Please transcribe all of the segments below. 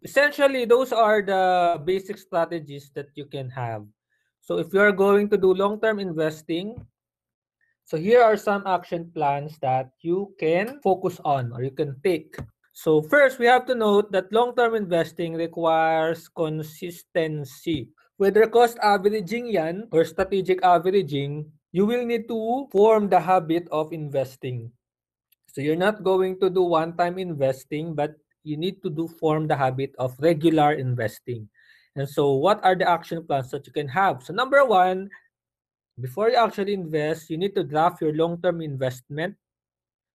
Essentially, those are the basic strategies that you can have. So if you're going to do long-term investing, so here are some action plans that you can focus on or you can take. So first, we have to note that long-term investing requires consistency. Whether cost averaging yan or strategic averaging, you will need to form the habit of investing. So you're not going to do one-time investing, but you need to form the habit of regular investing. And so what are the action plans that you can have? So number one, before you actually invest, you need to draft your long-term investment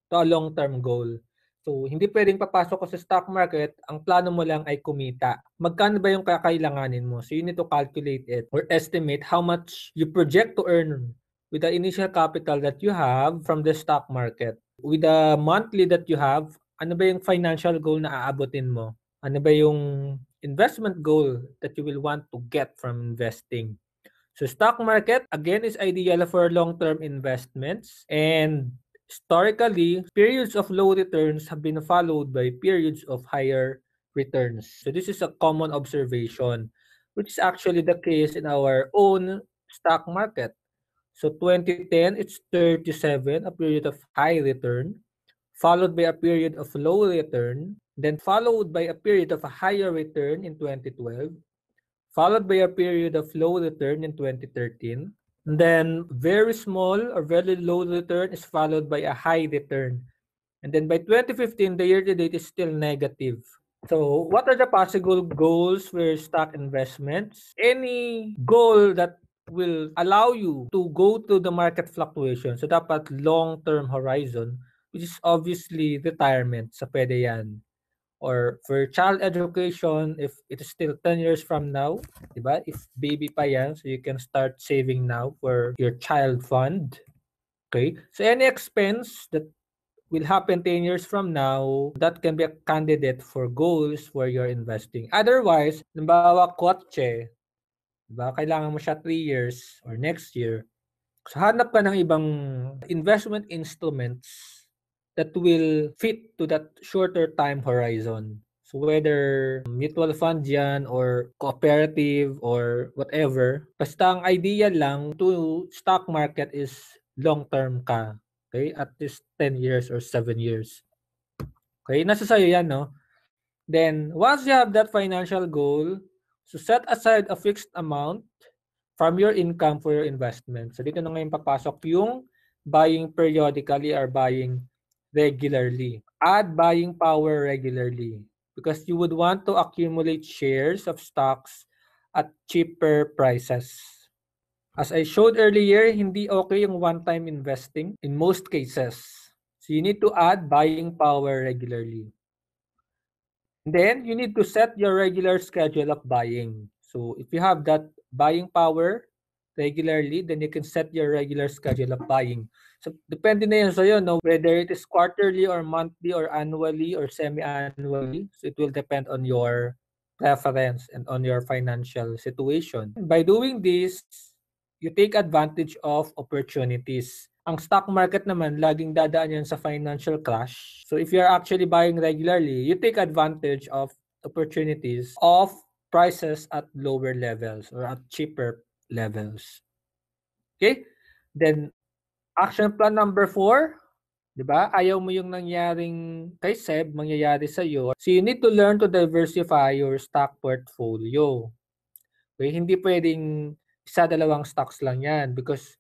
to a long-term goal. So, hindi pwedeng papasok ka sa stock market, ang plano mo lang ay kumita. Magkano ba yung kakailanganin mo? So, you need to calculate it or estimate how much you project to earn with the initial capital that you have from the stock market. With the monthly that you have, ano ba yung financial goal na aabutin mo? Ano ba yung investment goal that you will want to get from investing? So stock market, again, is ideal for long-term investments. And historically, periods of low returns have been followed by periods of higher returns. So this is a common observation, which is actually the case in our own stock market. So 2010, it's 37, a period of high return, followed by a period of low return, then followed by a period of a higher return in 2012, followed by a period of low return in 2013. And then very small or very low return is followed by a high return. And then by 2015, the year-to-date is still negative. So what are the possible goals for stock investments? Any goal that will allow you to go to the market fluctuation. So dapat long-term horizon, which is obviously retirement. Sa pwede yan. Or for child education, if it is still 10 years from now, diba? If baby pa yan, so you can start saving now for your child fund. Okay? So any expense that will happen 10 years from now, that can be a candidate for goals for your investing. Otherwise, halimbawa, kotse, diba? Kailangan mo siya 3 years or next year. So hanap ka ng ibang investment instruments that will fit to that shorter time horizon. So whether mutual fund yan or cooperative or whatever, basta ang idea lang to stock market is long-term ka. Okay? At least 10 years or 7 years. Okay? Nasa sa'yo yan, no? Then, once you have that financial goal, so set aside a fixed amount from your income for your investment. So dito na ngayon papasok yung buying periodically or buying regularly. Add buying power regularly because you would want to accumulate shares of stocks at cheaper prices. As I showed earlier, hindi okay yung one-time investing in most cases. So you need to add buying power regularly. And then you need to set your regular schedule of buying. So if you have that buying power regularly, then you can set your regular schedule of buying. So depende na yun sa'yo, no? Whether it is quarterly or monthly or annually or semi-annually. So it will depend on your preference and on your financial situation. By doing this, you take advantage of opportunities. Ang stock market naman, laging dadaan yan sa financial crash. So if you're actually buying regularly, you take advantage of opportunities of prices at lower levels or at cheaper levels. Okay? Then, action plan number 4, di ba? Ayaw mo yung nangyaring kay Seb, mangyayari sa'yo. So you need to learn to diversify your stock portfolio. Okay? Hindi pwedeng isa, dalawang stocks lang yan because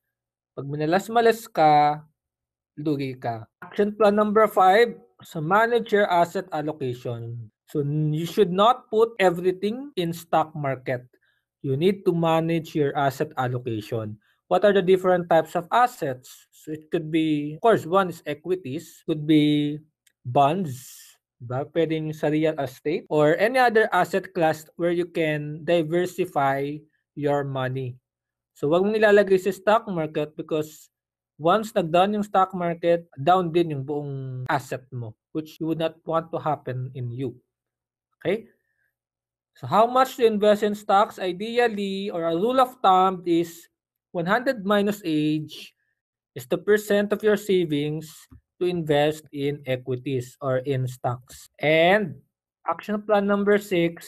pag minalas-malas ka, lugi ka. Action plan number 5, so manage your asset allocation. So you should not put everything in stock market. You need to manage your asset allocation. What are the different types of assets? So it could be, of course, one is equities, could be bonds, diba? Pwedeng sa real estate or any other asset class where you can diversify your money. So wag mong ilalagay sa stock market because once nag-down yung stock market, down din yung buong asset mo, which you would not want to happen in you. Okay? So how much to invest in stocks? Ideally, or a rule of thumb is 100 minus age is the percent of your savings to invest in equities or in stocks. And Action plan number 6,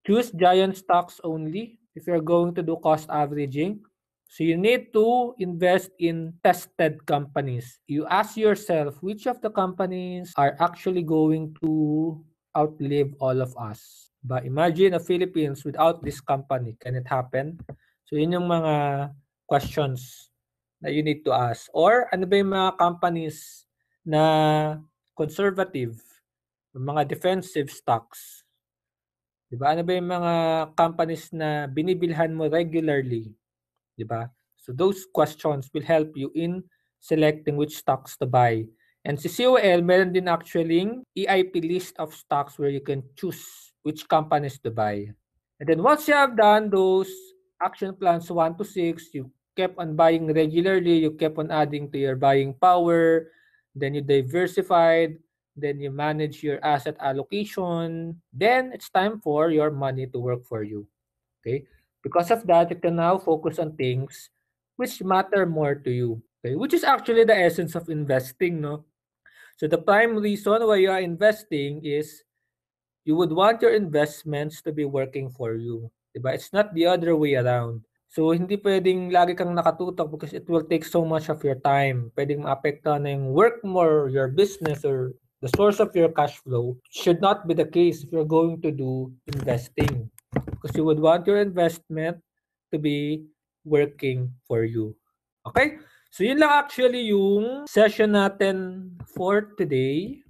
choose giant stocks only if you're going to do cost averaging. So you need to invest in tested companies. You ask yourself which of the companies are actually going to outlive all of us. But imagine a Philippines without this company. Can it happen? So yun yung mga questions na you need to ask. Or ano ba yung mga companies na conservative, mga defensive stocks? Diba? Ano ba yung mga companies na binibilhan mo regularly? Diba? So those questions will help you in selecting which stocks to buy. And si COL, meron din actually EIP list of stocks where you can choose which companies to buy. And then once you have done those action plans 1 to 6, you kept on buying regularly, you kept on adding to your buying power, then you diversified, then you manage your asset allocation, then it's time for your money to work for you. Okay? Because of that, you can now focus on things which matter more to you. Okay? Which is actually the essence of investing, no? So the prime reason why you are investing is you would want your investments to be working for you. Diba? It's not the other way around. So, hindi pwedeng lagi kang nakatutok because it will take so much of your time. Pwedeng maapektuhan na yung work more, your business, or the source of your cash flow. Should not be the case if you're going to do investing. Because you would want your investment to be working for you. Okay? So, yun lang actually yung session natin for today.